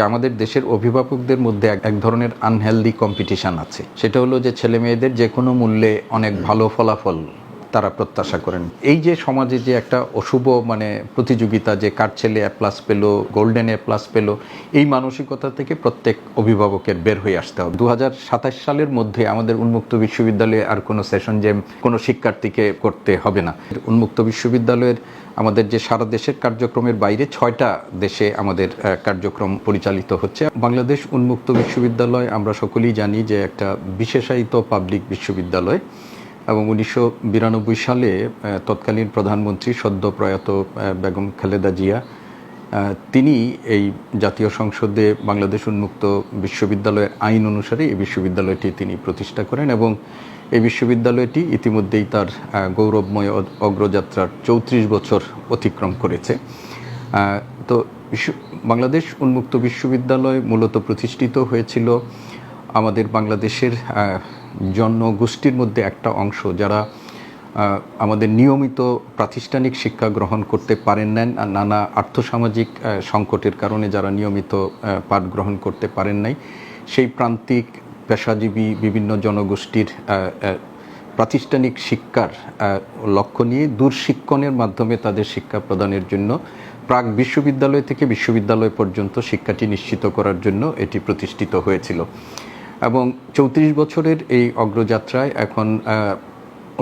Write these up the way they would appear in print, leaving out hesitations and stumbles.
আমাদের দেশের অভিভাবকদের মধ্যে এক ধরনের আনহেলদি কম্পিটিশন আছে। সেটা হলো যে ছেলে মেয়েদের যে কোনো মূল্যে অনেক ভালো ফলাফল তারা প্রত্যাশা করেন। এই যে সমাজে যে একটা অশুভ প্রতিযোগিতা, যে কার ছেলে এ প্লাস পেলো, গোল্ডেন এ প্লাস পেলো, এই মানসিকতা থেকে প্রত্যেক অভিভাবকের বের হয়ে আসতে হবে। 2027 সালের মধ্যে আমাদের উন্মুক্ত বিশ্ববিদ্যালয়ে আর কোনো সেশন জেম কোনো শিক্ষার্থীকে করতে হবে না। উন্মুক্ত বিশ্ববিদ্যালয়ের আমাদের যে সারা দেশের কার্যক্রমের বাইরে 6টা দেশে আমাদের কার্যক্রম পরিচালিত হচ্ছে। বাংলাদেশ উন্মুক্ত বিশ্ববিদ্যালয় আমরা সকলেই জানি যে একটা বিশেষায়িত পাবলিক বিশ্ববিদ্যালয়, এবং 1992 সালে তৎকালীন প্রধানমন্ত্রী সদ্য প্রয়াত বেগম খালেদা জিয়া তিনি এই জাতীয় সংসদে বাংলাদেশ উন্মুক্ত বিশ্ববিদ্যালয়ের আইন অনুসারে এই বিশ্ববিদ্যালয়টি তিনি প্রতিষ্ঠা করেন, এবং এই বিশ্ববিদ্যালয়টি ইতিমধ্যেই তার গৌরবময় অগ্রযাত্রার 34 বছর অতিক্রম করেছে। তো বাংলাদেশ উন্মুক্ত বিশ্ববিদ্যালয় মূলত প্রতিষ্ঠিত হয়েছিল আমাদের বাংলাদেশের জনগোষ্ঠীর মধ্যে একটা অংশ যারা আমাদের নিয়মিত প্রাতিষ্ঠানিক শিক্ষা গ্রহণ করতে পারেন নাই, নানা আর্থসামাজিক সংকটের কারণে যারা নিয়মিত পাঠ গ্রহণ করতে পারেন নাই, সেই প্রান্তিক পেশাজীবী বিভিন্ন জনগোষ্ঠীর প্রাতিষ্ঠানিক শিক্ষার লক্ষ্য নিয়ে দূরশিক্ষণের মাধ্যমে তাদের শিক্ষা প্রদানের জন্য প্রাক বিশ্ববিদ্যালয় থেকে বিশ্ববিদ্যালয় পর্যন্ত শিক্ষাটি নিশ্চিত করার জন্য এটি প্রতিষ্ঠিত হয়েছিল। এবং 34 বছরের এই অগ্রযাত্রায় এখন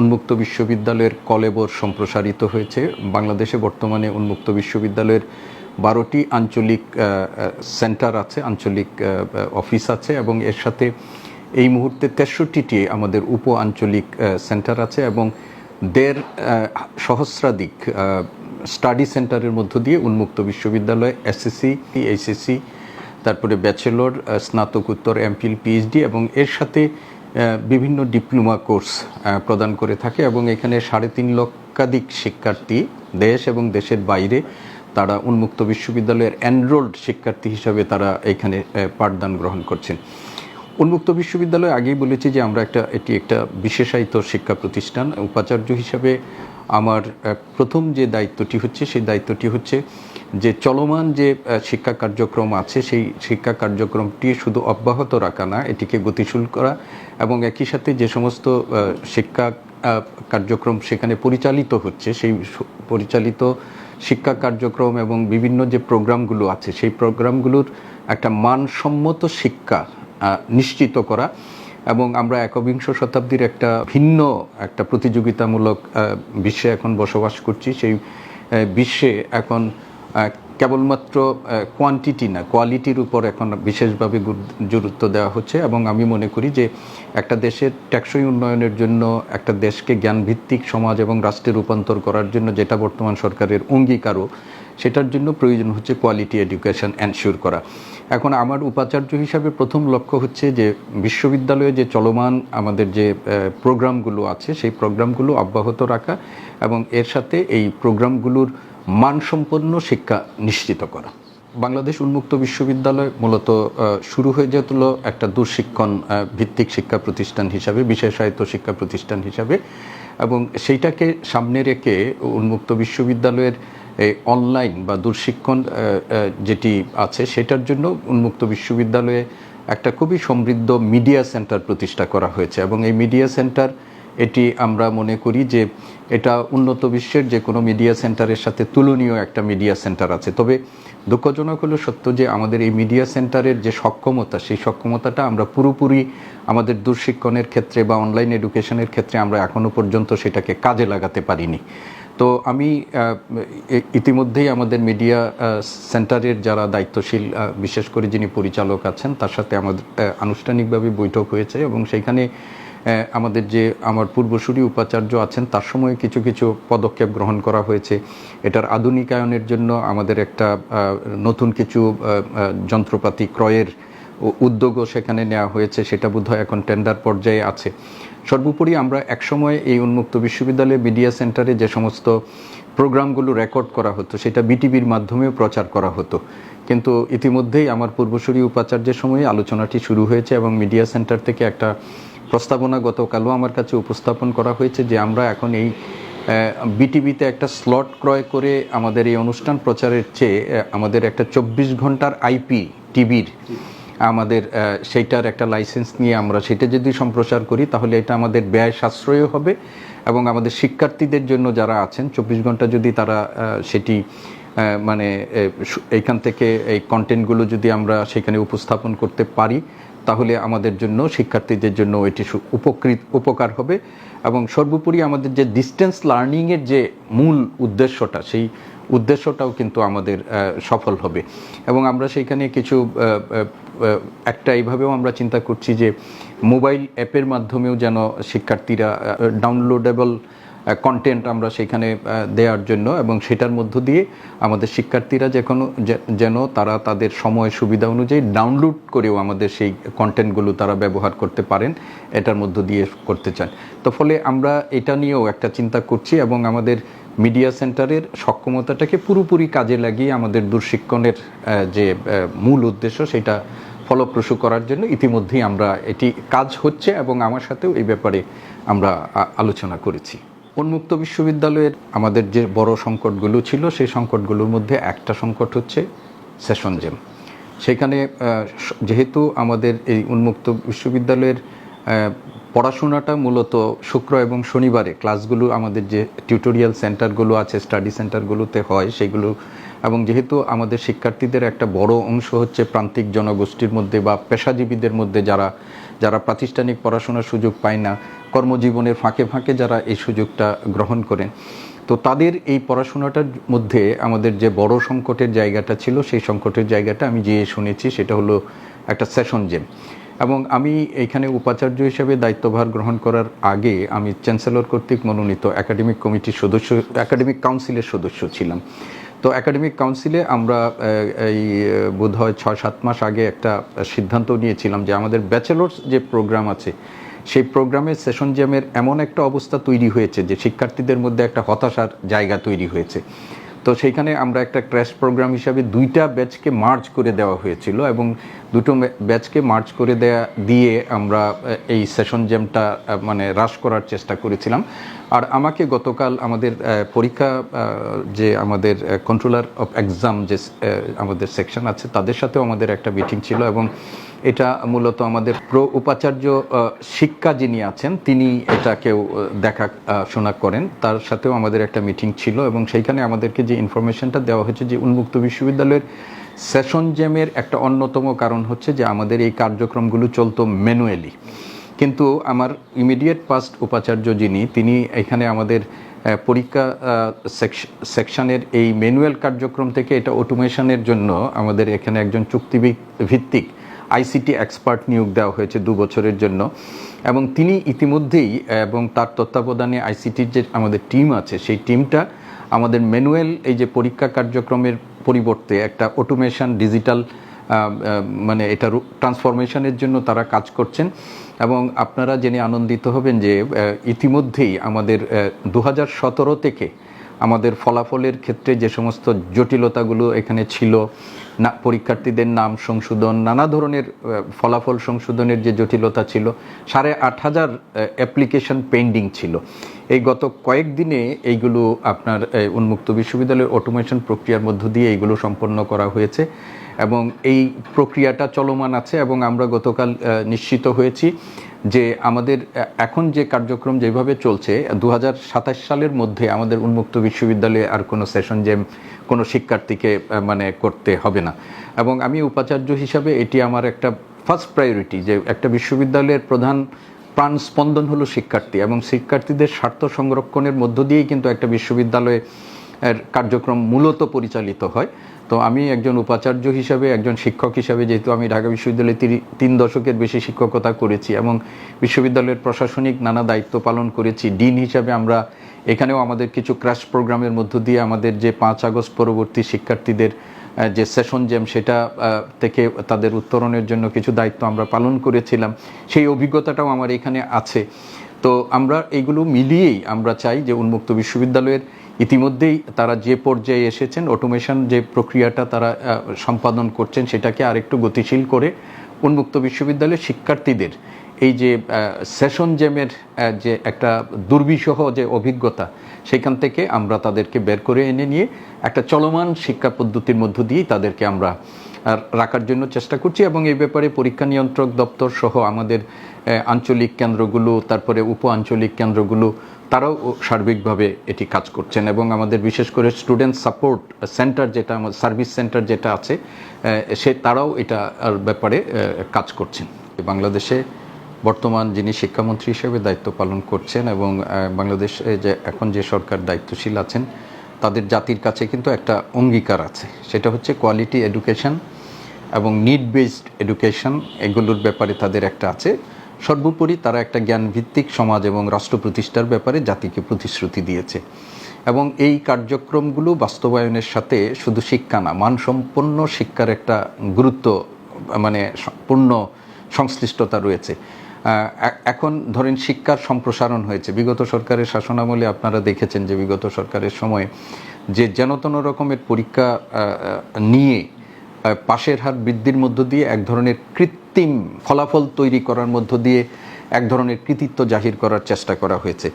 উন্মুক্ত বিশ্ববিদ্যালয়ের কলেবর সম্প্রসারিত হয়েছে। বাংলাদেশে বর্তমানে উন্মুক্ত বিশ্ববিদ্যালয়ের 12টি আঞ্চলিক সেন্টার আছে, আঞ্চলিক অফিস আছে, এবং এর সাথে এই মুহূর্তে 63টি আমাদের উপ আঞ্চলিক সেন্টার আছে, এবং 1.5 সহস্রাধিক স্টাডি সেন্টারের মধ্য দিয়ে উন্মুক্ত বিশ্ববিদ্যালয় এসএসসি, এইচএসসি, তারপরে ব্যাচেলর, স্নাতকোত্তর, এমফিল, পিএইচডি এবং এর সাথে বিভিন্ন ডিপ্লোমা কোর্স প্রদান করে থাকে। এবং এখানে 3.5 লক্ষাধিক শিক্ষার্থী দেশ এবং দেশের বাইরে তারা উন্মুক্ত বিশ্ববিদ্যালয়ের এনরোলড শিক্ষার্থী হিসাবে তারা এখানে পাঠদান গ্রহণ করছেন। উন্মুক্ত বিশ্ববিদ্যালয় আগেই বলেছি যে এটি একটা বিশেষায়িত শিক্ষা প্রতিষ্ঠান। উপাচার্য হিসাবে আমার প্রথম যে দায়িত্বটি হচ্ছে সেই দায়িত্বটি হচ্ছে যে চলমান যে শিক্ষা কার্যক্রম আছে সেই শিক্ষা কার্যক্রমটি শুধু অব্যাহত রাখা না, এটিকে গতিশীল করা, এবং একই সাথে যে সমস্ত শিক্ষা কার্যক্রম সেখানে পরিচালিত হচ্ছে সেই পরিচালিত শিক্ষা কার্যক্রম এবং বিভিন্ন যে প্রোগ্রামগুলো আছে সেই প্রোগ্রামগুলোর একটা মানসম্মত শিক্ষা নিশ্চিত করা। এবং আমরা 21শ শতাব্দীর একটা ভিন্ন একটা প্রতিযোগিতামূলক বিশ্বে এখন বসবাস করছি। সেই বিশ্বে এখন কেবলমাত্র কোয়ান্টিটি না, কোয়ালিটির উপর এখন বিশেষভাবে গুরুত্ব দেওয়া হচ্ছে। এবং আমি মনে করি যে একটা দেশের টেকসই উন্নয়নের জন্য, একটা দেশকে জ্ঞানভিত্তিক সমাজ এবং রাষ্ট্রে রূপান্তর করার জন্য যেটা বর্তমান সরকারের অঙ্গীকারও, সেটার জন্য প্রয়োজন হচ্ছে কোয়ালিটি এডুকেশন এনশিওর করা। এখন আমার উপাচার্য হিসাবে প্রথম লক্ষ্য হচ্ছে যে বিশ্ববিদ্যালয়ে যে চলমান আমাদের যে প্রোগ্রামগুলো আছে সেই প্রোগ্রামগুলো অব্যাহত রাখা এবং এর সাথে এই প্রোগ্রামগুলোর মানসম্পন্ন শিক্ষা নিশ্চিত করা। বাংলাদেশ উন্মুক্ত বিশ্ববিদ্যালয় মূলত শুরু হয়ে যেত একটা দূরশিক্ষণ ভিত্তিক শিক্ষা প্রতিষ্ঠান হিসাবে, বিশেষায়িত শিক্ষা প্রতিষ্ঠান হিসাবে, এবং সেইটাকে সামনে রেখে উন্মুক্ত বিশ্ববিদ্যালয়ের অনলাইন বা দূরশিক্ষণ যেটি আছে সেটার জন্য উন্মুক্ত বিশ্ববিদ্যালয়ে একটা খুবই সমৃদ্ধ মিডিয়া সেন্টার প্রতিষ্ঠা করা হয়েছে। এবং এই মিডিয়া সেন্টার এটি আমরা মনে করি যে এটা উন্নত বিশ্বের যে কোনো মিডিয়া সেন্টারের সাথে তুলনীয় একটা মিডিয়া সেন্টার আছে। তবে দুঃখজনক হলো সত্য যে আমাদের এই মিডিয়া সেন্টারের যে সক্ষমতা, সেই সক্ষমতাটা আমরা পুরোপুরি আমাদের দূরশিক্ষণের ক্ষেত্রে বা অনলাইন এডুকেশনের ক্ষেত্রে আমরা এখনও পর্যন্ত সেটাকে কাজে লাগাতে পারিনি। তো আমি ইতিমধ্যেই আমাদের মিডিয়া সেন্টারের যারা দায়িত্বশীল, বিশেষ করে যিনি পরিচালক আছেন, তার সাথে আমাদের আনুষ্ঠানিকভাবে বৈঠক হয়েছে এবং সেইখানে আমাদের যে আমার পূর্বসূরি উপাচার্য আছেন তার সময় কিছু কিছু পদক্ষেপ গ্রহণ করা হয়েছে। এটার আধুনিকায়নের জন্য আমাদের একটা নতুন কিছু যন্ত্রপাতি ক্রয়ের উদ্যোগও সেখানে নেওয়া হয়েছে, সেটা বোধহয় এখন টেন্ডার পর্যায়ে আছে। সর্বোপরি আমরা একসময় এই উন্মুক্ত বিশ্ববিদ্যালয়ের মিডিয়া সেন্টারে যে সমস্ত প্রোগ্রামগুলো রেকর্ড করা হতো সেটা বিটিভির মাধ্যমেও প্রচার করা হতো, কিন্তু ইতিমধ্যেই আমার পূর্বসূরি উপাচার্যের সময়ে আলোচনাটি শুরু হয়েছে এবং মিডিয়া সেন্টার থেকে একটা প্রস্তাবনা গতকালও আমার কাছে উপস্থাপন করা হয়েছে যে আমরা এখন এই বিটিভিতে একটা স্লট ক্রয় করে আমাদের এই অনুষ্ঠান প্রচারের চেয়ে আমাদের একটা 24 ঘন্টার আইপি টিভির আমাদের সেইটার একটা লাইসেন্স নিয়ে আমরা সেটা যদি সম্প্রচার করি তাহলে এটা আমাদের ব্যয় সাশ্রয়ও হবে এবং আমাদের শিক্ষার্থীদের জন্য যারা আছেন 24 ঘন্টা যদি তারা সেটি মানে এইখান থেকে এই কন্টেন্টগুলো যদি আমরা সেখানে উপস্থাপন করতে পারি তাহলে আমাদের জন্য শিক্ষার্থীদের জন্য এটি উপকার হবে এবং সর্বোপরি আমাদের যে ডিস্টেন্স লার্নিংয়ের যে মূল উদ্দেশ্যটা সেই উদ্দেশ্যটাও কিন্তু আমাদের সফল হবে এবং আমরা সেইখানে কিছু একটা এইভাবেও আমরা চিন্তা করছি যে মোবাইল অ্যাপের মাধ্যমেও যেন শিক্ষার্থীরা ডাউনলোডেবল কন্টেন্ট আমরা সেখানে দেওয়ার জন্য এবং সেটার মধ্য দিয়ে আমাদের শিক্ষার্থীরা যেন তারা তাদের সময় সুবিধা অনুযায়ী ডাউনলোড করেও আমাদের সেই কন্টেন্টগুলো তারা ব্যবহার করতে পারেন এটার মধ্য দিয়ে করতে চান। তো ফলে আমরা এটা নিয়েও একটা চিন্তা করছি এবং আমাদের মিডিয়া সেন্টারের সক্ষমতাটাকে পুরোপুরি কাজে লাগিয়ে আমাদের দূরশিক্ষণের যে মূল উদ্দেশ্য সেটা ফলপ্রসূ করার জন্য ইতিমধ্যেই আমরা এটি কাজ হচ্ছে এবং আমার সাথেও এই ব্যাপারে আমরা আলোচনা করেছি। উন্মুক্ত বিশ্ববিদ্যালয়ের আমাদের যে বড় সংকটগুলো ছিল সেই সংকটগুলোর মধ্যে একটা সংকট হচ্ছে সেশন জ্যাম। সেখানে যেহেতু আমাদের এই উন্মুক্ত বিশ্ববিদ্যালয়ের পড়াশোনাটা মূলত শুক্র এবং শনিবারে ক্লাসগুলো আমাদের যে টিউটোরিয়াল সেন্টারগুলো আছে স্টাডি সেন্টারগুলোতে হয় সেগুলো এবং যেহেতু আমাদের শিক্ষার্থীদের একটা বড় অংশ হচ্ছে প্রান্তিক জনগোষ্ঠীর মধ্যে বা পেশাজীবীদের মধ্যে যারা প্রাতিষ্ঠানিক পড়াশোনার সুযোগ পায় না, কর্মজীবনের ফাঁকে ফাঁকে যারা এই সুযোগটা গ্রহণ করেন, তো তাদের এই পড়াশোনাটার মধ্যে আমাদের যে বড় সংকটের জায়গাটা ছিল সেই সংকটের জায়গাটা আমি যে শুনেছি সেটা হলো একটা সেশন জ্যাম। এবং আমি এখানে উপাচার্য হিসেবে দায়িত্বভার গ্রহণ করার আগে আমি চ্যান্সেলর কর্তৃক মনোনীত একাডেমিক কমিটির সদস্য, একাডেমিক কাউন্সিলের সদস্য ছিলাম। তো একাডেমিক কাউন্সিলে আমরা এই বোধহয় 6-7 মাস আগে একটা সিদ্ধান্ত নিয়েছিলাম যে আমাদের ব্যাচেলর্স যে প্রোগ্রাম আছে সেই প্রোগ্রামে সেশন জ্যামের এমন একটা অবস্থা তৈরি হয়েছে যে শিক্ষার্থীদের মধ্যে একটা হতাশার জায়গা তৈরি হয়েছে। তো সেইখানে আমরা একটা ক্র্যাশ প্রোগ্রাম হিসাবে 2টা ব্যাচকে মার্জ করে দেওয়া হয়েছিল এবং 2টো ব্যাচকে মার্জ করে দিয়ে আমরা এই সেশন জ্যামটা মানে হ্রাস করার চেষ্টা করেছিলাম। আর আমাকে গতকাল আমাদের পরীক্ষা যে আমাদের কন্ট্রোলার অফ এক্সাম যে আমাদের সেকশন আছে তাদের সাথেও আমাদের একটা মিটিং ছিল এবং এটা মূলত আমাদের উপাচার্য শিক্ষা যিনি আছেন তিনি এটাকেও দেখাশোনা করেন, তার সাথেও আমাদের একটা মিটিং ছিল এবং সেইখানে আমাদেরকে যে ইনফরমেশনটা দেওয়া হয়েছে যে উন্মুক্ত বিশ্ববিদ্যালয়ের সেশন জ্যামের একটা অন্যতম কারণ হচ্ছে যে আমাদের এই কার্যক্রমগুলো চলতো ম্যানুয়ালি, কিন্তু আমার ইমিডিয়েট পাস্ট উপাচার্য তিনি এখানে আমাদের পরীক্ষা সেকশনের এই ম্যানুয়াল কার্যক্রম থেকে এটা অটোমেশনের জন্য আমাদের এখানে একজন চুক্তিভিত্তিক আইসিটি এক্সপার্ট নিয়োগ দেওয়া হয়েছে 2 বছরের জন্য এবং তিনি ইতিমধ্যেই এবং তার তত্ত্বাবধানে আইসিটির যে আমাদের টিম আছে সেই টিমটা আমাদের ম্যানুয়াল এই যে পরীক্ষা কার্যক্রমের পরিবর্তে একটা অটোমেশন ডিজিটাল মানে এটা ট্রান্সফরমেশনের জন্য তারা কাজ করছেন। এবং আপনারা জেনে আনন্দিত হবেন যে ইতিমধ্যেই আমাদের 2017 থেকে আমাদের ফলাফলের ক্ষেত্রে যে সমস্ত জটিলতাগুলো এখানে ছিল, না পরীক্ষার্থীদের নাম সংশোধন, নানা ধরনের ফলাফল সংশোধনের যে জটিলতা ছিল, 8,500 অ্যাপ্লিকেশন পেন্ডিং ছিল। এই গত কয়েকদিনে এইগুলো আপনার উন্মুক্ত বিশ্ববিদ্যালয়ের অটোমেশন প্রক্রিয়ার মধ্য দিয়ে এইগুলো সম্পন্ন করা হয়েছে এবং এই প্রক্রিয়াটা চলমান আছে এবং আমরা গতকাল নিশ্চিত হয়েছি যে আমাদের এখন যে কার্যক্রম যেভাবে চলছে 2027 সালের মধ্যে আমাদের উন্মুক্ত বিশ্ববিদ্যালয়ে আর কোনো সেশন জ্যাম কোনো শিক্ষার্থীকে মানে করতে হবে না। এবং আমি উপাচার্য হিসাবে এটি আমার একটা ফার্স্ট প্রায়োরিটি যে একটা বিশ্ববিদ্যালয়ের প্রধান প্রাণ স্পন্দন হলো শিক্ষার্থী এবং শিক্ষার্থীদের স্বার্থ সংরক্ষণের মধ্য দিয়েই কিন্তু একটা বিশ্ববিদ্যালয়ের কার্যক্রম মূলত পরিচালিত হয়। তো আমি একজন উপাচার্য হিসাবে, একজন শিক্ষক হিসাবে, যেহেতু আমি ঢাকা বিশ্ববিদ্যালয়ে 3 দশকের বেশি শিক্ষকতা করেছি এবং বিশ্ববিদ্যালয়ের প্রশাসনিক নানা দায়িত্ব পালন করেছি, ডিন হিসাবে আমরা এখানেও আমাদের কিছু ক্র্যাশ প্রোগ্রামের মধ্য দিয়ে আমাদের যে 5 আগস্ট পরবর্তী শিক্ষার্থীদের যে সেশন জ্যাম সেটা থেকে তাদের উত্তরণের জন্য কিছু দায়িত্ব আমরা পালন করেছিলাম, সেই অভিজ্ঞতাটাও আমার এখানে আছে। তো আমরা এইগুলো মিলিয়েই আমরা চাই যে উন্মুক্ত বিশ্ববিদ্যালয়ের ইতিমধ্যেই তারা যে পর্যায়ে এসেছেন, অটোমেশন যে প্রক্রিয়াটা তারা সম্পাদন করছেন সেটাকে আরেকটু গতিশীল করে উন্মুক্ত বিশ্ববিদ্যালয়ের শিক্ষার্থীদের এই যে সেশন জ্যামের যে একটা দুর্বিষহ যে অভিজ্ঞতা সেখান থেকে আমরা তাদেরকে বের করে এনে নিয়ে একটা চলমান শিক্ষা পদ্ধতির মধ্য দিয়েই তাদেরকে আমরা রাখার জন্য চেষ্টা করছি এবং এই ব্যাপারে পরীক্ষা নিয়ন্ত্রক দপ্তর সহ আমাদের আঞ্চলিক কেন্দ্রগুলো, তারপরে উপ আঞ্চলিক কেন্দ্রগুলো, তারাও সার্বিকভাবে এটি কাজ করছেন এবং আমাদের বিশেষ করে স্টুডেন্ট সাপোর্ট সেন্টার যেটা, আমাদের সার্ভিস সেন্টার যেটা আছে, তারাও এটা ব্যাপারে কাজ করছেন। বাংলাদেশে বর্তমান যিনি শিক্ষামন্ত্রী হিসেবে দায়িত্ব পালন করছেন এবং বাংলাদেশে যে এখন যে সরকার দায়িত্বশীল আছেন, তাদের জাতির কাছে কিন্তু একটা অঙ্গীকার আছে, সেটা হচ্ছে কোয়ালিটি এডুকেশন এবং নিড বেসড এডুকেশন, এগুলোর ব্যাপারে তাদের একটা আছে। সর্বোপরি তারা একটা জ্ঞানভিত্তিক সমাজ এবং রাষ্ট্র প্রতিষ্ঠার ব্যাপারে জাতিকে প্রতিশ্রুতি দিয়েছে এবং এই কার্যক্রমগুলো বাস্তবায়নের সাথে শুধু শিক্ষা না, মানসম্পন্ন শিক্ষার একটা গুরুত্ব, মানে পূর্ণ সংশ্লিষ্টতা রয়েছে। এখন ধরেন শিক্ষার সম্প্রসারণ হয়েছে। বিগত সরকারের শাসনামলে আপনারা দেখেছেন যে বিগত সরকারের সময় যে যেন তেন রকমের পরীক্ষা নিয়ে পাশের হার বৃদ্ধির মধ্য দিয়ে এক ধরনের কৃত্রিম ফলাফল তৈরি করার মধ্য দিয়ে এক ধরনের কৃতিত্ব জাহির করার চেষ্টা করা হয়েছে।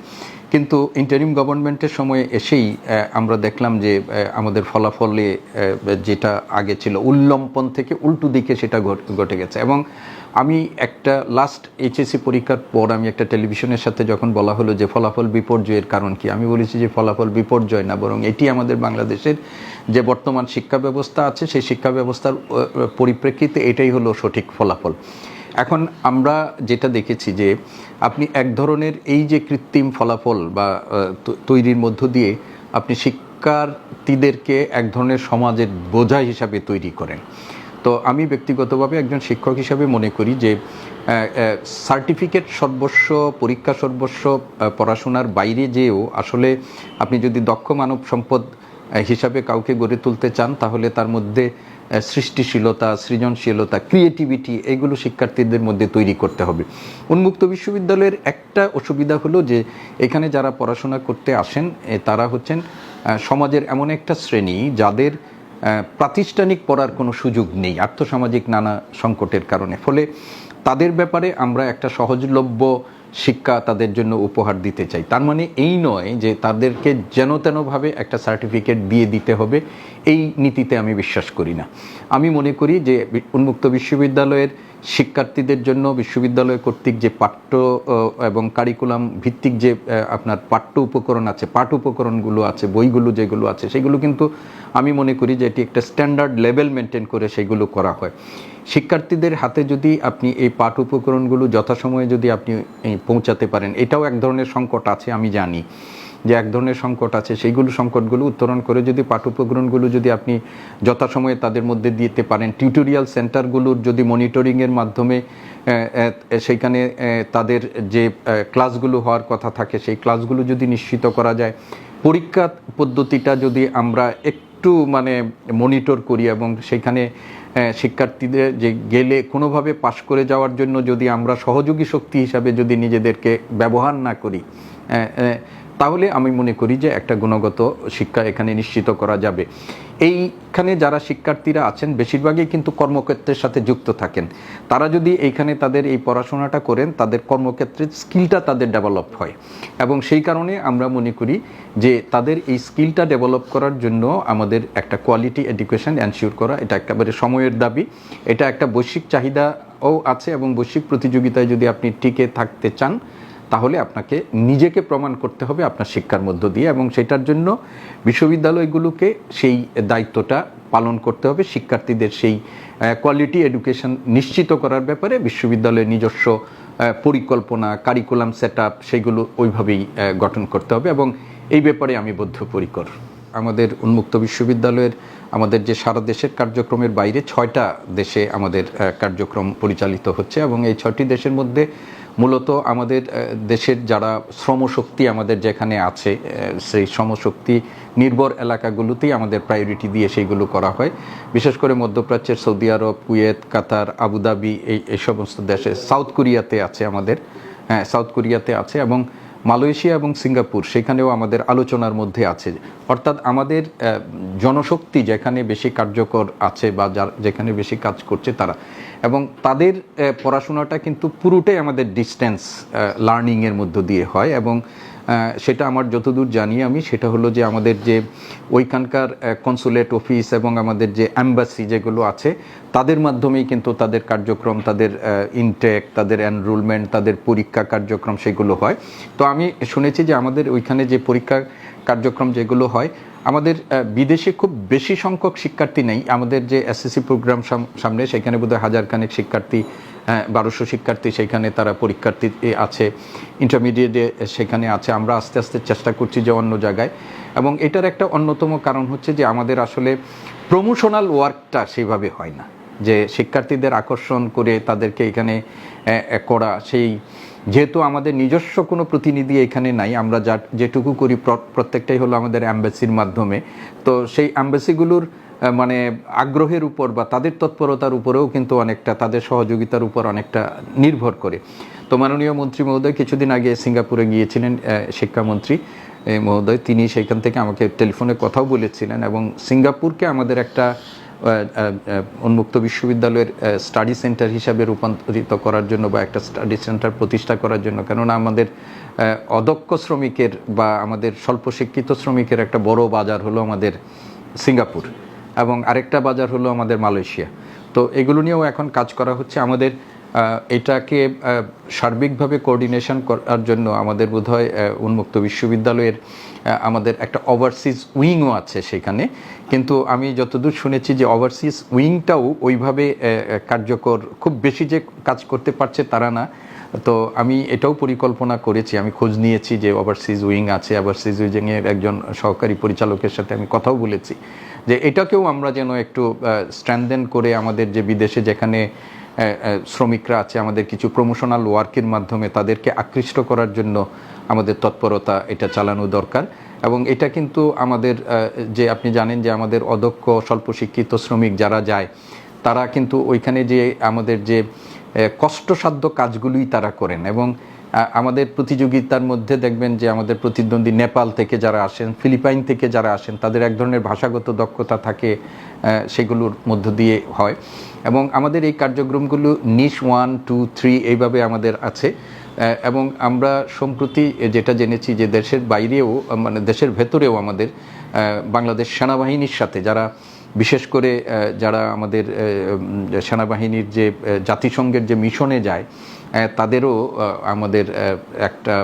কিন্তু ইন্টারিম গভর্নমেন্টের সময়ে এসেই আমরা দেখলাম যে আমাদের ফলাফলে যেটা আগে ছিল উল্লম্পন থেকে উল্টো দিকে সেটা ঘটে গেছে। এবং আমি একটা লাস্ট এইচএসসি পরীক্ষার পর আমি একটা টেলিভিশনের সাথে যখন বলা হলো যে ফলাফল বিপর্যয়ের কারণ কি, আমি বলেছি যে ফলাফল বিপর্যয় না, বরং এটি আমাদের বাংলাদেশের যে বর্তমান শিক্ষা ব্যবস্থা আছে সেই শিক্ষা ব্যবস্থার পরিপ্রেক্ষিতে এটাই হলো সঠিক ফলাফল। এখন আমরা যেটা দেখেছি যে আপনি এক ধরনের এই যে কৃত্রিম ফলাফল বা তৈরির মধ্য দিয়ে আপনি শিক্ষার্থীদেরকে এক ধরনের সমাজের বোঝা হিসাবে তৈরি করেন। তো আমি ব্যক্তিগতভাবে একজন শিক্ষক হিসাবে মনে করি যে সার্টিফিকেট সর্বস্ব, পরীক্ষা সর্বস্ব, পড়াশোনার বাইরে যেও আসলে আপনি যদি দক্ষ মানব সম্পদ হিসাবে কাউকে গড়ে তুলতে চান, তাহলে তার মধ্যে সৃষ্টিশীলতা, সৃজনশীলতা, ক্রিয়েটিভিটি, এগুলো শিক্ষার্থীদের মধ্যে তৈরি করতে হবে। উন্মুক্ত বিশ্ববিদ্যালয়ের একটা অসুবিধা হলো যে এখানে যারা পড়াশোনা করতে আসেন তারা হচ্ছেন সমাজের এমন একটা শ্রেণী যাদের প্রাতিষ্ঠানিক পড়ার কোনো সুযোগ নেই আর্থসামাজিক নানা সংকটের কারণে। ফলে তাদের ব্যাপারে আমরা একটা সহজলভ্য শিক্ষা তাদের জন্য উপহার দিতে চাই। তার মানে এই নয় যে তাদেরকে যেন তেনভাবে একটা সার্টিফিকেট দিয়ে দিতে হবে, এই নীতিতে আমি বিশ্বাস করি না। আমি মনে করি যে উন্মুক্ত বিশ্ববিদ্যালয়ের শিক্ষার্থীদের জন্য বিশ্ববিদ্যালয় কর্তৃক যে পাঠ্য এবং কারিকুলাম ভিত্তিক যে আপনার পাঠ্য উপকরণ আছে, পাঠ উপকরণগুলো আছে, বইগুলো যেগুলো আছে, সেগুলো কিন্তু আমি মনে করি যে এটি একটা স্ট্যান্ডার্ড লেভেল মেনটেন করে সেগুলো করা হয়। শিক্ষার্থীদের হাতে যদি আপনি এই পাঠ উপকরণগুলো যথাসময়ে যদি আপনি পৌঁছাতে পারেন, এটাও এক ধরনের সংকট আছে, আমি জানি যে এক ধরনের সংকট আছে, সেইগুলো সংকটগুলো উত্তরণ করে যদি পাঠ উপকরণগুলো যদি আপনি যথাসময়ে তাদের মধ্যে দিতে পারেন, টিউটোরিয়াল সেন্টারগুলোর যদি মনিটরিংয়ের মাধ্যমে সেইখানে তাদের যে ক্লাসগুলো হওয়ার কথা থাকে সেই ক্লাসগুলো যদি নিশ্চিত করা যায়, পরীক্ষা পদ্ধতিটা যদি আমরা একটু মনিটর করি এবং সেখানে শিক্ষার্থীদের যে গেলে কোনোভাবে পাশ করে যাওয়ার জন্য যদি আমরা সহযোগী শক্তি হিসাবে যদি নিজেদেরকে ব্যবহার না করি, তাহলে আমি মনে করি যে একটা গুণগত শিক্ষা এখানে নিশ্চিত করা যাবে। এইখানে যারা শিক্ষার্থীরা আছেন বেশিরভাগই কিন্তু কর্মক্ষেত্রের সাথে যুক্ত থাকেন। তারা যদি এইখানে তাদের এই পড়াশোনাটা করেন, তাদের কর্মক্ষেত্রের স্কিলটা তাদের ডেভেলপ হয় এবং সেই কারণে আমরা মনে করি যে তাদের এই স্কিলটা ডেভেলপ করার জন্য আমাদের একটা কোয়ালিটি এডুকেশন এনশিওর করা, এটা একেবারে সময়ের দাবি। এটা একটা বৈশ্বিক চাহিদাও আছে এবং বৈশ্বিক প্রতিযোগিতায় যদি আপনি টিকে থাকতে চান, তাহলে আপনাকে নিজেকে প্রমাণ করতে হবে আপনার শিক্ষার মধ্য দিয়ে এবং সেটার জন্য বিশ্ববিদ্যালয়গুলোকে সেই দায়িত্বটা পালন করতে হবে। শিক্ষার্থীদের সেই কোয়ালিটি এডুকেশন নিশ্চিত করার ব্যাপারে বিশ্ববিদ্যালয়ের নিজস্ব পরিকল্পনা, কারিকুলাম সেট আপ, সেগুলো ওইভাবেই গঠন করতে হবে এবং এই ব্যাপারে আমি বদ্ধপরিকর। আমাদের উন্মুক্ত বিশ্ববিদ্যালয়ের আমাদের যে সারা দেশের কার্যক্রমের বাইরে 6টা দেশে আমাদের কার্যক্রম পরিচালিত হচ্ছে এবং এই 6টি দেশের মধ্যে মূলত আমাদের দেশের যারা শ্রমশক্তি আমাদের যেখানে আছে সেই শ্রমশক্তি নির্ভর এলাকাগুলোতেই আমাদের প্রায়োরিটি দিয়ে সেইগুলো করা হয়। বিশেষ করে মধ্যপ্রাচ্যের সৌদি আরব, কুয়েত, কাতার, আবুধাবি, এই সমস্ত দেশে, সাউথ কোরিয়াতে আছে আমাদের, সাউথ কোরিয়াতে আছে এবং মালয়েশিয়া এবং সিঙ্গাপুর, সেখানেও আমাদের আলোচনার মধ্যে আছে। অর্থাৎ আমাদের জনশক্তি যেখানে বেশি কার্যকর আছে বা যেখানে বেশি কাজ করছে তারা, এবং তাদের পড়াশোনাটা কিন্তু পুরোটাই আমাদের ডিস্টেন্স লার্নিংয়ের মধ্য দিয়ে হয় এবং সেটা আমার যতদূর জানি আমি, সেটা হলো যে আমাদের যে ওইখানকার কনসুলেট অফিস এবং আমাদের যে অ্যাম্বাসি যেগুলো আছে তাদের মাধ্যমেই কিন্তু তাদের কার্যক্রম, তাদের ইনটেক, তাদের এনরোলমেন্ট, তাদের পরীক্ষা কার্যক্রম সেগুলো হয়। তো আমি শুনেছি যে আমাদের ওইখানে যে পরীক্ষা কার্যক্রম যেগুলো হয়, আমাদের বিদেশে খুব বেশি সংখ্যক শিক্ষার্থী নেই। আমাদের যে এসএসসি প্রোগ্রাম সামনে, সেখানে বোধহয় 1000 খানেক শিক্ষার্থী, 1200 শিক্ষার্থী সেখানে তারা পরীক্ষার্থী আছে, ইন্টারমিডিয়েটে সেখানে আছে। আমরা আস্তে আস্তে চেষ্টা করছি যে অন্য জায়গায়, এবং এটার একটা অন্যতম কারণ হচ্ছে যে আমাদের আসলে প্রমোশনাল ওয়ার্কটা সেইভাবে হয় না, যে শিক্ষার্থীদের আকর্ষণ করে তাদেরকে এখানে করা। সেই যেহেতু আমাদের নিজস্ব কোনো প্রতিনিধি এখানে নাই, আমরা যেটুকু করি প্রত্যেকটাই হলো আমাদের অ্যাম্বাসির মাধ্যমে। তো সেই অ্যাম্বাসিগুলোর মানে আগ্রহের উপর বা তাদের তৎপরতার উপরেও কিন্তু অনেকটা, তাদের সহযোগিতার উপর অনেকটা নির্ভর করে। তো মাননীয় মন্ত্রী মহোদয় কিছুদিন আগে সিঙ্গাপুরে গিয়েছিলেন, শিক্ষামন্ত্রী মহোদয়, তিনি সেখান থেকে আমাকে টেলিফোনে কথাও বলেছিলেন, এবং সিঙ্গাপুরকে আমাদের একটা উন্মুক্ত বিশ্ববিদ্যালয়ের স্টাডি সেন্টার হিসাবে রূপান্তরিত করার জন্য বা একটা স্টাডি সেন্টার প্রতিষ্ঠা করার জন্য, কেননা আমাদের অদক্ষ শ্রমিকের বা আমাদের স্বল্প শিক্ষিত শ্রমিকের একটা বড় বাজার হলো আমাদের সিঙ্গাপুর, এবং আরেকটা বাজার হলো আমাদের মালয়েশিয়া। তো এগুলো নিয়েও এখন কাজ করা হচ্ছে। আমাদের এটাকে সার্বিকভাবে কোঅর্ডিনেশন করার জন্য আমাদের বোধহয় উন্মুক্ত বিশ্ববিদ্যালয়ের আমাদের একটা ওভারসিজ উইংও আছে সেখানে, কিন্তু আমি যতদূর শুনেছি যে ওভারসিজ উইংটাও ওইভাবে কার্যকর, খুব বেশি যে কাজ করতে পারছে তারা না। তো আমি এটাও পরিকল্পনা করেছি, আমি খোঁজ নিয়েছি যে ওভারসিজ উইং আছে। ওভারসিজ উইংয়ের একজন সহকারী পরিচালকের সাথে আমি কথাও বলেছি যে এটাকেও আমরা যেন একটু স্ট্রেনথেন করে আমাদের যে বিদেশে যেখানে শ্রমিকরা আছে, আমাদের কিছু প্রমোশনাল ওয়ার্কের মাধ্যমে তাদেরকে আকৃষ্ট করার জন্য আমাদের তৎপরতা এটা চালানো দরকার। এবং এটা কিন্তু আমাদের যে আপনি জানেন যে আমাদের অদক্ষ স্বল্প শিক্ষিত শ্রমিক যারা যায়, তারা কিন্তু ওইখানে যে আমাদের যে কষ্টসাধ্য কাজগুলোই তারা করেন। এবং আমাদের প্রতিযোগিতার মধ্যে দেখবেন যে আমাদের প্রতিদ্বন্দ্বী নেপাল থেকে যারা আসেন, ফিলিপাইন থেকে যারা আসেন, তাদের এক ধরনের ভাষাগত দক্ষতা থাকে, সেগুলোর মধ্য দিয়ে হয়। এবং আমাদের এই কার্যক্রমগুলো নিশ 1, 2, 3 এইভাবে আমাদের আছে। এবং আমরা সম্প্রতি যেটা জেনেছি যে দেশের বাইরেও, মানে দেশের ভেতরেও আমাদের বাংলাদেশ সেনাবাহিনীর সাথে যারা, বিশেষ করে যারা আমাদের সেনাবাহিনীর যে জাতিসংঘের যে মিশনে যায়, তাদেরও আমাদের একটা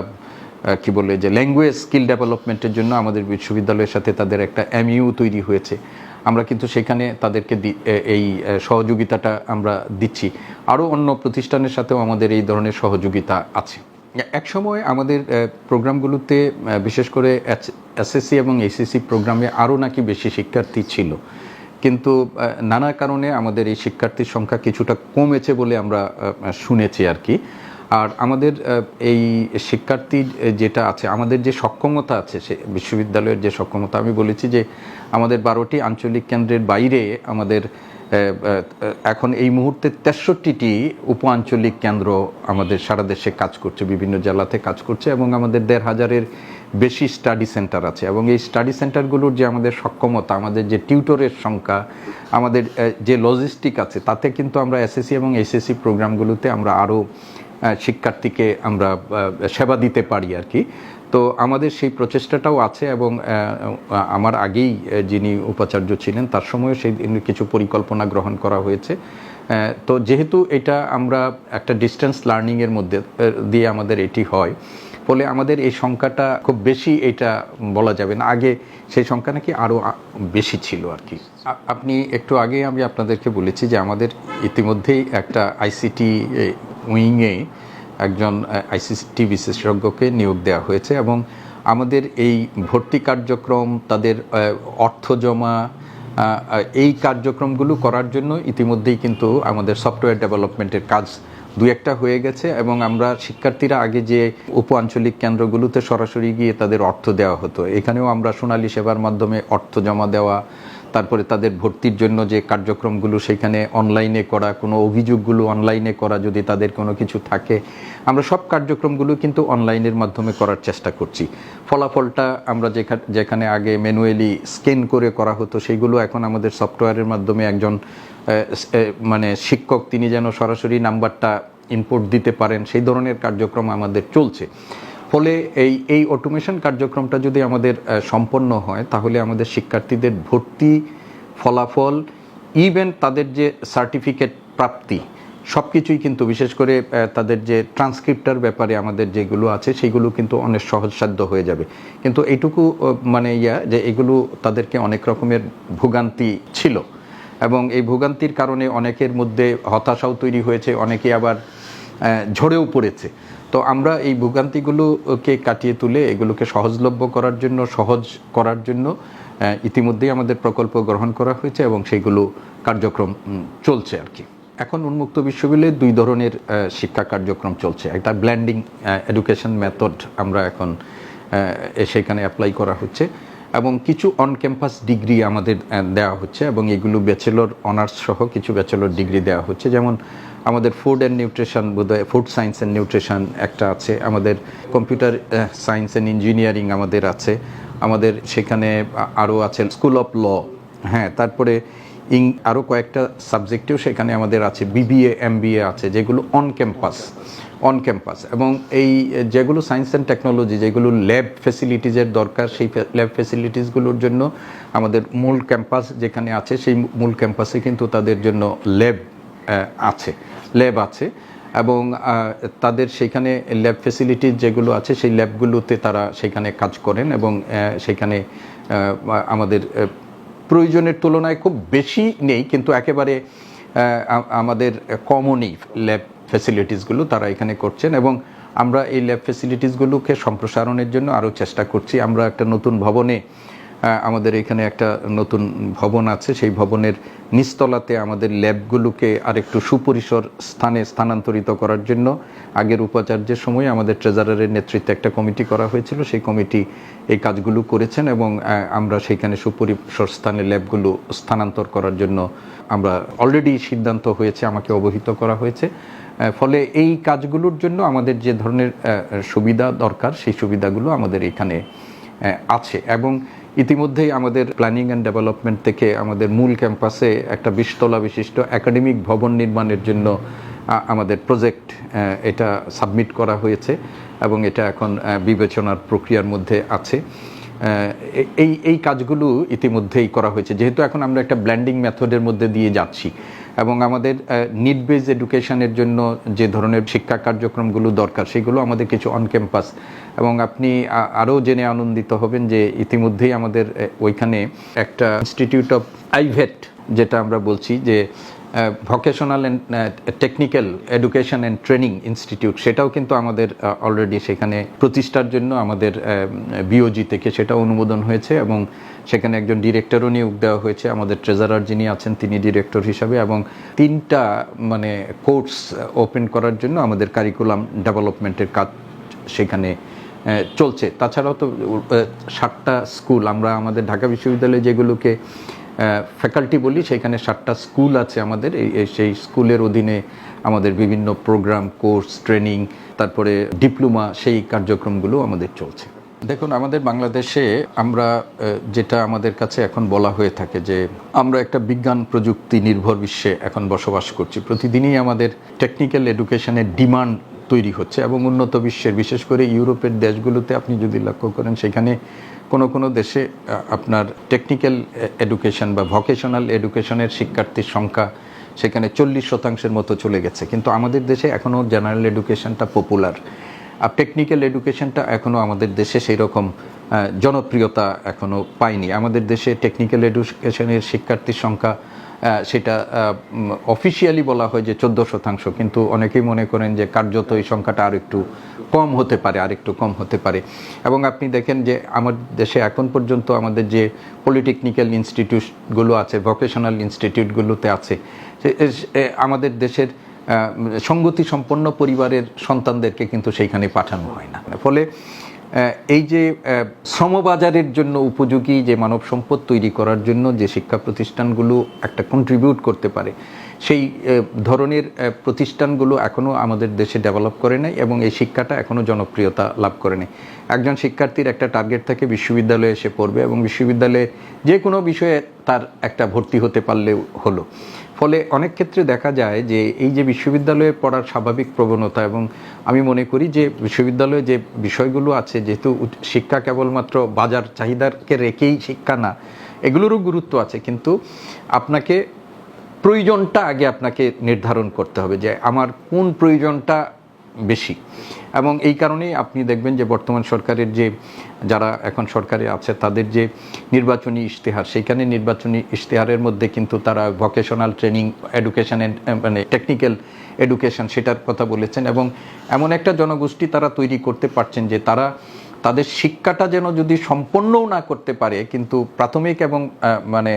কি বলে যে ল্যাঙ্গুয়েজ স্কিল ডেভেলপমেন্টের জন্য আমাদের বিশ্ববিদ্যালয়ের সাথে তাদের একটা এমইউ তৈরি হয়েছে। আমরা কিন্তু সেখানে তাদেরকে এই সহযোগিতাটা আমরা দিচ্ছি। আরও অন্য প্রতিষ্ঠানের সাথেও আমাদের এই ধরনের সহযোগিতা আছে। এক সময় আমাদের প্রোগ্রামগুলোতে, বিশেষ করে এসএসসি এবং এইচএসসি প্রোগ্রামে আরও নাকি বেশি শিক্ষার্থী ছিল, কিন্তু নানা কারণে আমাদের এই শিক্ষার্থীর সংখ্যা কিছুটা কমেছে বলে আমরা শুনেছি আর কি। আর আমাদের এই শিক্ষার্থী যেটা আছে, আমাদের যে সক্ষমতা আছে, সে বিশ্ববিদ্যালয়ের যে সক্ষমতা, আমি বলেছি যে আমাদের 12টি আঞ্চলিক কেন্দ্রের বাইরে আমাদের এখন এই মুহূর্তে 63টি উপ আঞ্চলিক কেন্দ্র আমাদের সারা দেশে কাজ করছে, বিভিন্ন জেলাতে কাজ করছে, এবং আমাদের 1500-এর বেশি স্টাডি সেন্টার আছে। এবং এই স্টাডি সেন্টারগুলোর যে আমাদের সক্ষমতা, আমাদের যে টিউটরের সংখ্যা, আমাদের যে লজিস্টিক আছে, তাতে কিন্তু আমরা এসএসসি এবং এইচএসসি প্রোগ্রামগুলোতে আমরা আরও শিক্ষার্থীকে আমরা সেবা দিতে পারি আর কি। তো আমাদের সেই প্রচেষ্টাটাও আছে, এবং আমার আগেই যিনি উপাচার্য ছিলেন তার সময়ও সেই কিছু পরিকল্পনা গ্রহণ করা হয়েছে। তো যেহেতু এটা আমরা একটা ডিস্টেন্স লার্নিংয়ের মধ্যে দিয়ে আমাদের এটি হয়, ফলে আমাদের এই সংখ্যাটা খুব বেশি এটা বলা যাবে না। আগে সেই সংখ্যা নাকি আরও বেশি ছিল আর কি। আপনি একটু আগে আমি আপনাদেরকে বলেছি যে আমাদের ইতিমধ্যেই একটা আইসিটি উইংয়ে একজন আইসিটি বিশেষজ্ঞকে নিয়োগ দেওয়া হয়েছে, এবং আমাদের এই ভর্তি কার্যক্রম, তাদের অর্থ জমা, এই কার্যক্রমগুলো করার জন্য ইতিমধ্যেই কিন্তু আমাদের সফটওয়্যার ডেভেলপমেন্টের কাজ দু একটা হয়ে গেছে। এবং আমরা শিক্ষার্থীরা আগে যে উপ আঞ্চলিক কেন্দ্রগুলোতে সরাসরি গিয়ে তাদের অর্থ দেওয়া হতো, এখানেও আমরা সোনালী সেবার মাধ্যমে অর্থ জমা দেওয়া, তারপরে তাদের ভর্তির জন্য যে কার্যক্রমগুলো সেখানে অনলাইনে করা, কোনো অভিযোগগুলো অনলাইনে করা, যদি তাদের কোনো কিছু থাকে, আমরা সব কার্যক্রমগুলো কিন্তু অনলাইনের মাধ্যমে করার চেষ্টা করছি। ফলাফলটা আমরা যেখানে আগে ম্যানুয়ালি স্ক্যান করে করা হতো, সেইগুলো এখন আমাদের সফটওয়্যারের মাধ্যমে একজন মানে শিক্ষক তিনি যেন সরাসরি নাম্বারটা ইনপুট দিতে পারেন, সেই ধরনের কার্যক্রম আমাদের চলছে। ফলে এই অটোমেশন কার্যক্রমটা যদি আমাদের সম্পন্ন হয়, তাহলে আমাদের শিক্ষার্থীদের ভর্তি, ফলাফল, ইভেন তাদের যে সার্টিফিকেট প্রাপ্তি, সব কিছুই কিন্তু, বিশেষ করে তাদের যে ট্রান্সক্রিপ্টার ব্যাপারে আমাদের যেগুলো আছে সেগুলো কিন্তু অনেক সহজসাধ্য হয়ে যাবে। কিন্তু এইটুকু মানে যে এগুলো তাদেরকে অনেক রকমের ভোগান্তি ছিল, এবং এই ভোগান্তির কারণে অনেকের মধ্যে হতাশাও তৈরি হয়েছে, অনেকে আবার ঝরেও পড়েছে। তো আমরা এই ভোগান্তিগুলোকে কাটিয়ে তুলে এগুলোকে সহজলভ্য করার জন্য, সহজ করার জন্য ইতিমধ্যেই আমাদের প্রকল্প গ্রহণ করা হয়েছে এবং সেইগুলো কার্যক্রম চলছে আর কি। এখন উন্মুক্ত বিশ্ববিদ্যালয়ে দুই ধরনের শিক্ষা কার্যক্রম চলছে। একটা ব্লেন্ডিং এডুকেশন মেথড আমরা এখন সেখানে অ্যাপ্লাই করা হচ্ছে, এবং কিছু অন ক্যাম্পাস ডিগ্রি আমাদের দেওয়া হচ্ছে, এবং এগুলো ব্যাচেলর অনার্স সহ কিছু ব্যাচেলর ডিগ্রি দেওয়া হচ্ছে। যেমন আমাদের ফুড অ্যান্ড নিউট্রিশন, বোধহয় ফুড সায়েন্স অ্যান্ড নিউট্রিশন একটা আছে, আমাদের কম্পিউটার সায়েন্স অ্যান্ড ইঞ্জিনিয়ারিং আমাদের আছে, আমাদের সেখানে আরও আছে স্কুল অফ ল, হ্যাঁ, তারপরে আরও কয়েকটা সাবজেক্টেও সেখানে আমাদের আছে, বিবিএ, এমবিএ আছে, যেগুলো অন ক্যাম্পাস। এবং এই যেগুলো সায়েন্স অ্যান্ড টেকনোলজি, যেগুলো ল্যাব ফ্যাসিলিটিসের দরকার, সেই ল্যাব ফ্যাসিলিটিসগুলোর জন্য আমাদের মূল ক্যাম্পাস যেখানে আছে, সেই মূল ক্যাম্পাসে কিন্তু তাদের জন্য ল্যাব আছে, এবং তাদের সেখানে ল্যাব ফ্যাসিলিটিস যেগুলো আছে সেই ল্যাবগুলোতে তারা সেখানে কাজ করেন, এবং সেখানে আমাদের প্রয়োজনের তুলনায় খুব বেশি নেই, কিন্তু একেবারে আমাদের কমও নেই ল্যাব ফ্যাসিলিটিসগুলো, তারা এখানে করছেন। এবং আমরা এই ল্যাব ফ্যাসিলিটিসগুলোকে সম্প্রসারণের জন্য আরও চেষ্টা করছি। আমরা একটা নতুন ভবনে, আমাদের এখানে একটা নতুন ভবন আছে, সেই ভবনের নিচতলাতে আমাদের ল্যাবগুলোকে আরেকটু সুপরিসর স্থানে স্থানান্তরিত করার জন্য আগের উপাচার্যের সময় আমাদের ট্রেজারারের নেতৃত্বে একটা কমিটি করা হয়েছিল, সেই কমিটি এই কাজগুলো করেছেন, এবং আমরা সেইখানে সুপরিসর স্থানে ল্যাবগুলো স্থানান্তর করার জন্য আমরা অলরেডি সিদ্ধান্ত হয়েছে, আমাকে অবহিত করা হয়েছে। ফলে এই কাজগুলোর জন্য আমাদের যে ধরনের সুবিধা দরকার, সেই সুবিধাগুলো আমাদের এখানে আছে। এবং ইতিমধ্যেই আমাদের প্ল্যানিং অ্যান্ড ডেভেলপমেন্ট থেকে আমাদের মূল ক্যাম্পাসে একটা 20 তলা বিশিষ্ট একাডেমিক ভবন নির্মাণের জন্য আমাদের প্রজেক্ট এটা সাবমিট করা হয়েছে, এবং এটা এখন বিবেচনার প্রক্রিয়ার মধ্যে আছে। এই কাজগুলো ইতিমধ্যেই করা হয়েছে, যেহেতু এখন আমরা একটা ব্লেন্ডিং মেথডের মধ্যে দিয়ে যাচ্ছি, এবং আমাদের নিড বেজ এডুকেশনের জন্য যে ধরনের শিক্ষা কার্যক্রমগুলো দরকার সেগুলো আমাদের কিছু অন ক্যাম্পাস। এবং আপনি আরও জেনে আনন্দিত হবেন যে ইতিমধ্যেই আমাদের ওইখানে একটা ইনস্টিটিউট অফ আইভেট, যেটা আমরা বলছি যে vocational and technical education and training institute, সেটাও কিন্তু আমাদের অলরেডি সেখানে প্রতিষ্ঠার জন্য আমাদের বিওজি থেকে সেটা অনুমোদন হয়েছে, এবং সেখানে একজন ডিরেক্টরও নিয়োগ দেওয়া হয়েছে, আমাদের ট্রেজারার যিনি আছেন তিনি ডিরেক্টর হিসাবে, এবং 3টা মানে কোর্স ওপেন করার জন্য আমাদের কারিকুলাম ডেভেলপমেন্টের কাজ সেখানে চলছে। তাছাড়াও তো 7টা স্কুল, আমরা আমাদের ঢাকা বিশ্ববিদ্যালয়ে যেগুলোকে ফ্যাকাল্টি বলি, সেখানে 7টা স্কুল আছে আমাদের, সেই স্কুলের অধীনে আমাদের বিভিন্ন প্রোগ্রাম, কোর্স, ট্রেনিং, তারপরে ডিপ্লোমা, সেই কার্যক্রমগুলো আমাদের চলছে। দেখুন, আমাদের বাংলাদেশে আমরা যেটা আমাদের কাছে এখন বলা হয়ে থাকে যে আমরা একটা বিজ্ঞান প্রযুক্তি নির্ভর বিশ্বে এখন বসবাস করছি। প্রতিদিনই আমাদের টেকনিক্যাল এডুকেশনের ডিমান্ড তৈরি হচ্ছে, এবং উন্নত বিশ্বের, বিশেষ করে ইউরোপের দেশগুলোতে আপনি যদি লক্ষ্য করেন, সেখানে কোনো দেশে আপনার টেকনিক্যাল এডুকেশন বা ভোকেশনাল এডুকেশনের শিক্ষার্থীর সংখ্যা সেখানে 40% মতো চলে গেছে, কিন্তু আমাদের দেশে এখনও জেনারেল এডুকেশনটা পপুলার, আর টেকনিক্যাল এডুকেশনটা এখনও আমাদের দেশে সেই রকম জনপ্রিয়তা এখনও পায়নি। আমাদের দেশে টেকনিক্যাল এডুকেশনের শিক্ষার্থীর সংখ্যা সেটা অফিসিয়ালি বলা হয় যে 14%, কিন্তু অনেকেই মনে করেন যে কার্যত এই সংখ্যাটা আরেকটু কম হতে পারে। এবং আপনি দেখেন যে আমার দেশে এখন পর্যন্ত আমাদের যে পলিটেকনিক্যাল ইনস্টিটিউটগুলো আছে, ভোকেশনাল ইনস্টিটিউটগুলোতে আছে, আমাদের দেশের সঙ্গতি সম্পন্ন পরিবারের সন্তানদেরকে কিন্তু সেইখানে পাঠানো হয় না। ফলে এই যে শ্রমবাজারের জন্য উপযোগী যে মানব সম্পদ তৈরি করার জন্য যে শিক্ষা প্রতিষ্ঠানগুলো একটা কন্ট্রিবিউট করতে পারে, সেই ধরনের প্রতিষ্ঠানগুলো এখনও আমাদের দেশে ডেভেলপ করে নাই, এবং এই শিক্ষাটা এখনও জনপ্রিয়তা লাভ করে নাই। একজন শিক্ষার্থীর একটা টার্গেট থাকে বিশ্ববিদ্যালয়ে এসে পড়বে, এবং বিশ্ববিদ্যালয়ে যে কোনো বিষয়ে তার একটা ভর্তি হতে পারলেও হলো। ফলে অনেক ক্ষেত্রে দেখা যায় যে এই যে বিশ্ববিদ্যালয়ে পড়ার স্বাভাবিক প্রবণতা, এবং আমি মনে করি যে বিশ্ববিদ্যালয়ে যে বিষয়গুলো আছে, যেহেতু শিক্ষা কেবলমাত্র বাজার চাহিদাকে রেখেই শিক্ষা না, এগুলোরও গুরুত্ব আছে, কিন্তু আপনাকে প্রয়োজনটা আগে আপনাকে নির্ধারণ করতে হবে যে আমার কোন প্রয়োজনটা বেশি। এবং এই কারণেই আপনি দেখবেন যে বর্তমান সরকারের যে যারা এখন সরকারে আছে তাদের যে নির্বাচনী ইশতেহার, সেইখানে নির্বাচনী ইশতেহারের মধ্যে কিন্তু তারা ভোকেশনাল ট্রেনিং এডুকেশন মানে টেকনিক্যাল এডুকেশন সেটার কথা বলেছেন, এবং এমন একটা জনগোষ্ঠী তারা তৈরি করতে পারছেন যে তারা তাদের শিক্ষাটা যেন যদি সম্পন্নও না করতে পারে, কিন্তু প্রাথমিক এবং মানে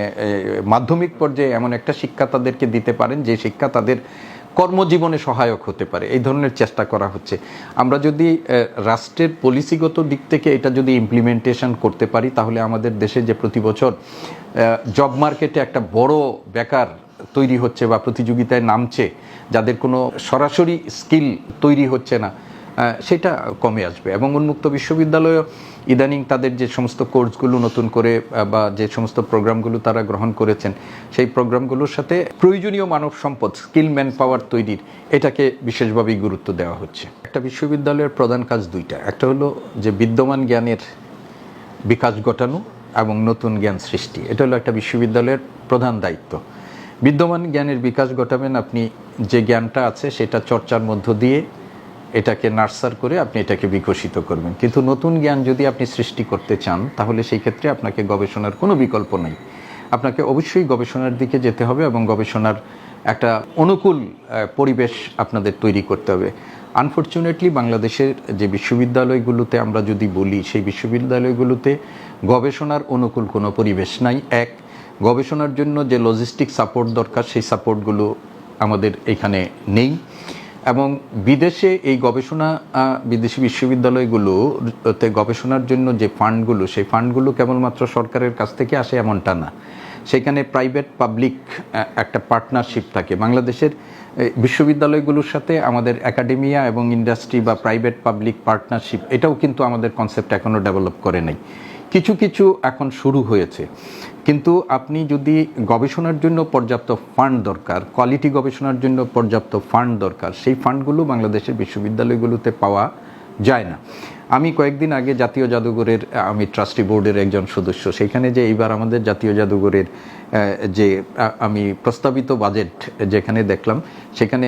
মাধ্যমিক পর্যায়ে এমন একটা শিক্ষা তাদেরকে দিতে পারেন যে শিক্ষা তাদের কর্মজীবনে সহায়ক হতে পারে। এই ধরনের চেষ্টা করা হচ্ছে। আমরা যদি রাষ্ট্রের পলিসিগত দিক থেকে এটা যদি ইমপ্লিমেন্টেশন করতে পারি, তাহলে আমাদের দেশে যে প্রতি বছর জব মার্কেটে একটা বড় বেকার তৈরি হচ্ছে বা প্রতিযোগিতায় নামছে, যাদের কোনো সরাসরি স্কিল তৈরি হচ্ছে না, সেটা কমে আসবে। এবং উন্মুক্ত বিশ্ববিদ্যালয় ইদানিং তাদের যে সমস্ত কোর্সগুলো নতুন করে বা যে সমস্ত প্রোগ্রামগুলো তারা গ্রহণ করেছেন, সেই প্রোগ্রামগুলোর সাথে প্রয়োজনীয় মানব সম্পদ, স্কিল ম্যান পাওয়ার তৈরির, এটাকে বিশেষভাবেই গুরুত্ব দেওয়া হচ্ছে। একটা বিশ্ববিদ্যালয়ের প্রধান কাজ দুইটা, একটা হলো যে বিদ্যমান জ্ঞানের বিকাশ ঘটানো এবং নতুন জ্ঞান সৃষ্টি। এটা হলো একটা বিশ্ববিদ্যালয়ের প্রধান দায়িত্ব। বিদ্যমান জ্ঞানের বিকাশ ঘটাবেন আপনি, যে জ্ঞানটা আছে সেটা চর্চার মধ্য দিয়ে এটাকে নার্সার করে আপনি এটাকে বিকশিত করবেন। কিন্তু নতুন জ্ঞান যদি আপনি সৃষ্টি করতে চান, তাহলে সেই ক্ষেত্রে আপনাকে গবেষণার কোনো বিকল্প নেই। আপনাকে অবশ্যই গবেষণার দিকে যেতে হবে এবং গবেষণার একটা অনুকূল পরিবেশ আপনাদের তৈরি করতে হবে। আনফর্চুনেটলি বাংলাদেশের যে বিশ্ববিদ্যালয়গুলোতে আমরা যদি বলি, সেই বিশ্ববিদ্যালয়গুলোতে গবেষণার অনুকূল কোনো পরিবেশ নাই। এক, গবেষণার জন্য যে লজিস্টিক সাপোর্ট দরকার, সেই সাপোর্টগুলো আমাদের এখানে নেই। এবং বিদেশে এই গবেষণা, বিদেশি বিশ্ববিদ্যালয়গুলোতে গবেষণার জন্য যে ফান্ডগুলো, সেই ফান্ডগুলো কেবলমাত্র সরকারের কাছ থেকে আসে এমনটা না, সেখানে প্রাইভেট পাবলিক একটা পার্টনারশিপ থাকে। বাংলাদেশের বিশ্ববিদ্যালয়গুলোর সাথে আমাদের একাডেমিয়া এবং ইন্ডাস্ট্রি বা প্রাইভেট পাবলিক পার্টনারশিপ, এটাও কিন্তু আমাদের কনসেপ্ট এখনও ডেভেলপ করে নাই। কিছু কিছু এখন শুরু হয়েছে, কিন্তু আপনি যদি গবেষণার জন্য পর্যাপ্ত ফান্ড দরকার, কোয়ালিটি গবেষণার জন্য পর্যাপ্ত ফান্ড দরকার, সেই ফান্ডগুলো বাংলাদেশের বিশ্ববিদ্যালয়গুলোতে পাওয়া যায় না। আমি কয়েকদিন আগে জাতীয় জাদুঘরের, আমি ট্রাস্টি বোর্ডের একজন সদস্য, সেখানে যে এইবার আমাদের জাতীয় জাদুঘরের যে আমি প্রস্তাবিত বাজেট যেখানে দেখলাম, সেখানে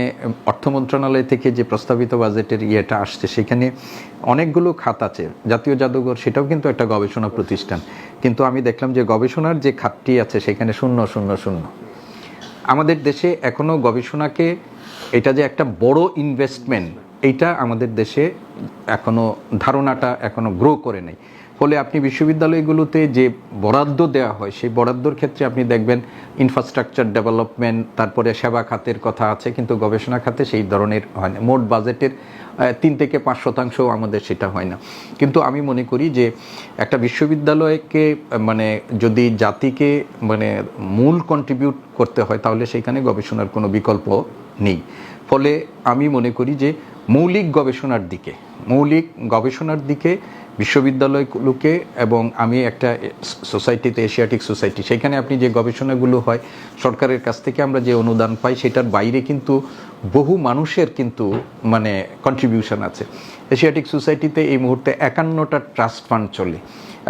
অর্থ মন্ত্রণালয় থেকে যে প্রস্তাবিত বাজেটের ইয়েটা আসছে, সেখানে অনেকগুলো খাত আছে। জাতীয় জাদুঘর সেটাও কিন্তু একটা গবেষণা প্রতিষ্ঠান, কিন্তু আমি দেখলাম যে গবেষণার যে খাতটি আছে সেখানে শূন্য শূন্য শূন্য। আমাদের দেশে এখনও গবেষণাকে, এটা যে একটা বড় ইনভেস্টমেন্ট, এইটা আমাদের দেশে এখনও ধারণাটা এখনও গ্রো করে নেই। ফলে আপনি বিশ্ববিদ্যালয়গুলোতে যে বরাদ্দ দেওয়া হয়, সেই বরাদ্দর ক্ষেত্রে আপনি দেখবেন ইনফ্রাস্ট্রাকচার ডেভেলপমেন্ট, তারপরে সেবা খাতের কথা আছে, কিন্তু গবেষণা খাতে সেই ধরনের হয় না। মোট বাজেটের 3 থেকে 5% আমাদের সেটা হয় না। কিন্তু আমি মনে করি যে একটা বিশ্ববিদ্যালয়কে মানে যদি জাতিকে মানে মূল কন্ট্রিবিউট করতে হয়, তাহলে সেখানে গবেষণার কোনো বিকল্প নেই। ফলে আমি মনে করি যে মৌলিক গবেষণার দিকে বিশ্ববিদ্যালয়গুলোকে, এবং আমি একটা সোসাইটিতে, এশিয়াটিক সোসাইটি, সেখানে আপনি যে গবেষণাগুলো হয় সরকারের কাছ থেকে আমরা যে অনুদান পাই, সেটার বাইরে কিন্তু বহু মানুষের কিন্তু মানে কন্ট্রিবিউশন আছে। এশিয়াটিক সোসাইটিতে এই মুহূর্তে 51টা ট্রাস্ট ফান্ড চলে,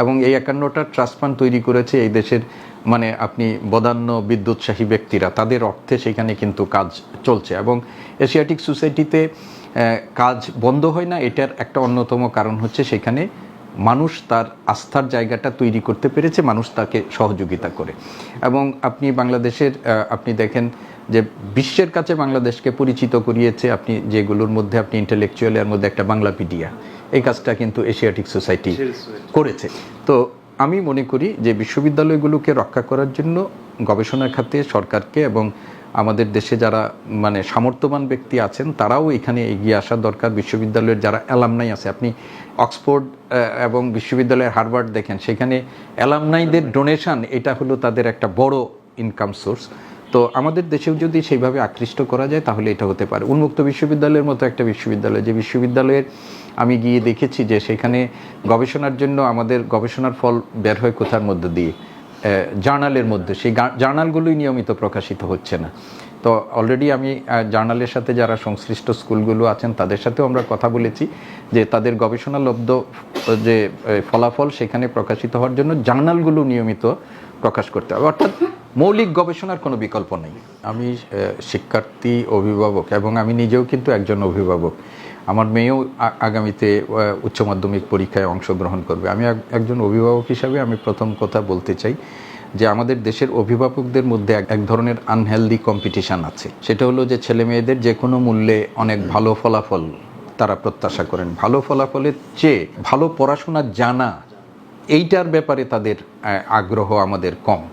এবং এই 51টা ট্রাস্ট ফান্ড তৈরি করেছে এই দেশের মানে আপনি বদান্য বিদ্যুৎসাহী ব্যক্তিরা, তাদের অর্থে সেখানে কিন্তু কাজ চলছে। এবং এশিয়াটিক সোসাইটিতে কাজ বন্ধ হয় না, এটার একটা অন্যতম কারণ হচ্ছে সেখানে মানুষ তার আস্থার জায়গাটা তৈরি করতে পেরেছে, মানুষ তাকে সহযোগিতা করে। এবং আপনি বাংলাদেশের আপনি দেখেন যে বিশ্বের কাছে বাংলাদেশকে পরিচিত করিয়েছে, আপনি যেগুলোর মধ্যে আপনি ইন্টেলেকচুয়ালের মধ্যে একটা বাংলাপিডিয়া, এই কাজটা কিন্তু এশিয়াটিক সোসাইটি করেছে। তো আমি মনে করি যে বিশ্ববিদ্যালয়গুলোকে রক্ষা করার জন্য গবেষণা খাতে সরকারকে এবং আমাদের দেশে যারা মানে সামর্থ্যবান ব্যক্তি আছেন তারাও এখানে এগিয়ে আসা দরকার। বিশ্ববিদ্যালয়ের যারা অ্যালামনাই আছে, আপনি অক্সফোর্ড এবং বিশ্ববিদ্যালয়ের হার্ভার্ড দেখেন, সেখানে অ্যালামনাইদের ডোনেশন এটা হলো তাদের একটা বড় ইনকাম সোর্স। তো আমাদের দেশেও যদি সেইভাবে আকৃষ্ট করা যায় তাহলে এটা হতে পারে। উন্মুক্ত বিশ্ববিদ্যালয়ের মতো একটা বিশ্ববিদ্যালয়, যে বিশ্ববিদ্যালয়ের আমি গিয়ে দেখেছি যে সেখানে গবেষণার জন্য আমাদের গবেষণার ফল বের হয় কোথার মধ্যে দিয়ে, জার্নালের মধ্যে সেই জার্নালগুলোই নিয়মিত প্রকাশিত হচ্ছে না। তো অলরেডি আমি জার্নালের সাথে যারা সংশ্লিষ্ট স্কুলগুলো আছেন তাদের সাথেও আমরা কথা বলেছি যে তাদের গবেষণালব্ধ যে ফলাফল সেখানে প্রকাশিত হওয়ার জন্য জার্নালগুলো নিয়মিত প্রকাশ করতে হবে, অর্থাৎ মৌলিক গবেষণার কোনো বিকল্প নেই। আমি শিক্ষার্থী, অভিভাবক এবং আমি নিজেও কিন্তু একজন অভিভাবক। আমার মেয়েও আগামীতে উচ্চ মাধ্যমিক পরীক্ষায় অংশগ্রহণ করবে। আমি একজন অভিভাবক হিসাবে আমি প্রথম কথা বলতে চাই যে আমাদের দেশের অভিভাবকদের মধ্যে এক ধরনের আনহেলদি কম্পিটিশান আছে। সেটা হলো যে ছেলে মেয়েদের যে কোনো মূল্যে অনেক ভালো ফলাফল তারা প্রত্যাশা করেন। ভালো ফলাফলের চেয়ে ভালো পড়াশোনা জানা, এইটার ব্যাপারে তাদের আগ্রহ আমাদের কম।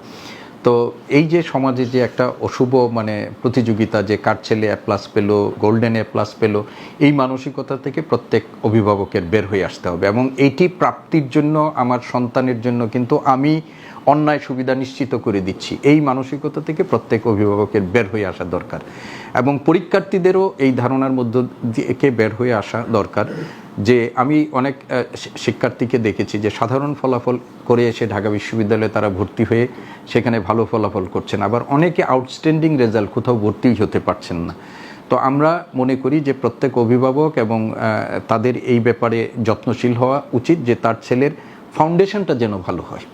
তো এই যে সমাজে যে একটা অশুভ প্রতিযোগিতা, যে কার ছেলে A+ পেলো, গোল্ডেন A+ পেলো, এই মানসিকতা থেকে প্রত্যেক অভিভাবকের বের হয়ে আসতে হবে এবং এইটি প্রাপ্তির জন্য আমার সন্তানের জন্য কিন্তু আমি অন্যায় সুবিধা নিশ্চিত করে দিচ্ছি, এই মানসিকতা থেকে প্রত্যেক অভিভাবকের বের হয়ে আসা দরকার এবং পরীক্ষার্থীদেরও এই ধারণার মধ্য থেকে বের হয়ে আসা দরকার যে আমি অনেক শিক্ষার্থীকে দেখেছি যে সাধারণ ফলাফল করে এসে ঢাকা বিশ্ববিদ্যালয়ে তারা ভর্তি হয়ে সেখানে ভালো ফলাফল করছেন, আবার অনেকে আউটস্ট্যান্ডিং রেজাল্ট, কোথাও ভর্তিই হতে পারছেন না। তো আমরা মনে করি যে প্রত্যেক অভিভাবক এবং তাদের এই ব্যাপারে যত্নশীল হওয়া উচিত যে তার ছেলের ফাউন্ডেশনটা যেন ভালো হয়।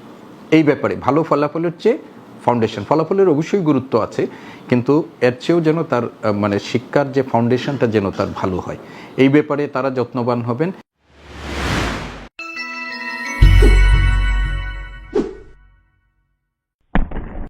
এই ব্যাপারে ভালো ফলাফলের চেয়ে ফাউন্ডেশন, ফলাফলের অবশ্যই গুরুত্ব আছে, কিন্তু এর চেয়েও যেন তার শিক্ষার যে ফাউন্ডেশনটা যেন তার ভালো হয়, এই ব্যাপারে তারা যত্নবান হবেন।